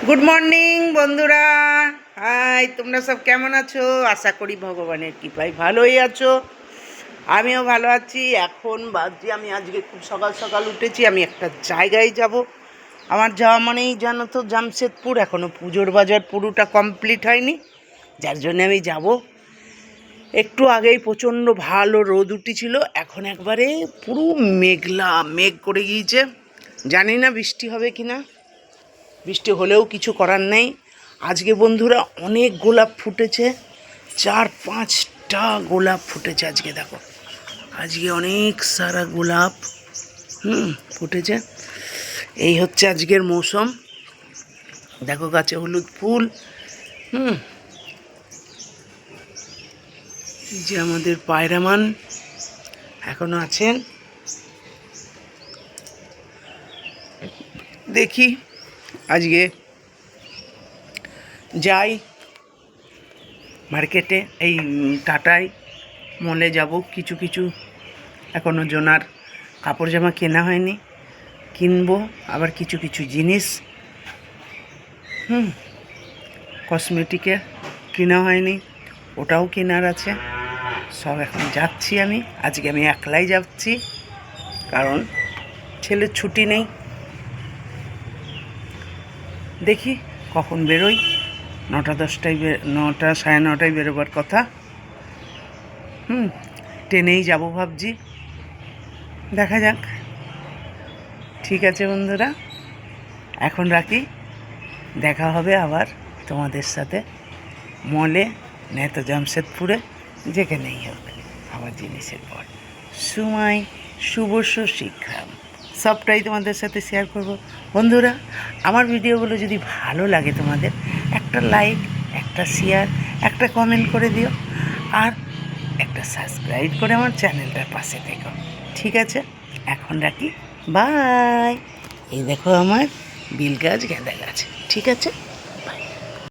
Good morning বন্ধুরা। High, তোমরা সব কেমন আছো? আশা করি ভগবানের কৃপায় ভালোই আছো। আমিও ভালো আছি। এখন বাজে, আমি আজকে খুব সকাল সকাল উঠেছি। আমি একটা জায়গায় যাব। আমার যাওয়া মানেই জানো তো জামশেদপুর। এখনও পুজোর বাজার পুরোটা কমপ্লিট হয়নি, যার জন্য আমি যাব। একটু আগেই প্রচণ্ড ভালো রোদ উঠেছিল, এখন একবারে পুরো মেঘলা মেঘ করে গিয়েছে। জানি না বৃষ্টি হবে কি না। বৃষ্টি হলেও কিছু করার নেই। আজকে বন্ধুরা অনেক গোলাপ ফুটেছে, 4-5টা গোলাপ ফুটেছে আজকে। দেখো, আজকে অনেক সারা গোলাপ ফুটেছে। এই হচ্ছে আজকের মৌসুম। দেখো গাছে হলুদ ফুল। এই যে আমাদের পায়রামান এখনো আছেন। দেখি আজকে যাই মার্কেটে, এই টাটায় মলে যাব। কিছু কিছু এখনও জোনার কাপড় জামা কেনা হয়নি, কিনবো। আবার কিছু কিছু জিনিস কসমেটিকের কেনা হয়নি, ওটাও কেনার আছে। সব এখন যাচ্ছি আমি। আজকে আমি একলাই যাচ্ছি, কারণ ছেলের ছুটি নেই। দেখি কখন বেরোই। 9টা-10টায় 9টা 9:30টায় বেরোবার কথা। ট্রেনেই যাব ভাবছি, দেখা যাক। ঠিক আছে বন্ধুরা, এখন রাখি। দেখা হবে আবার তোমাদের সাথে মলে, নয়তো জামশেদপুরে, যেখানেই হোক। আবার জিনিসের পর সময় শুভস্য শিক্ষা সবটাই তোমাদের সাথে শেয়ার করব। বন্ধুরা, আমার ভিডিওগুলো যদি ভালো লাগে তোমাদের, একটা লাইক, একটা শেয়ার, একটা কমেন্ট করে দিও, আর একটা সাবস্ক্রাইব করে আমার চ্যানেলটার পাশে থেকো। ঠিক আছে, এখন রাখি। বাই। এই দেখো আমার বিল গাছ, গাঁদা গাছ। ঠিক আছে।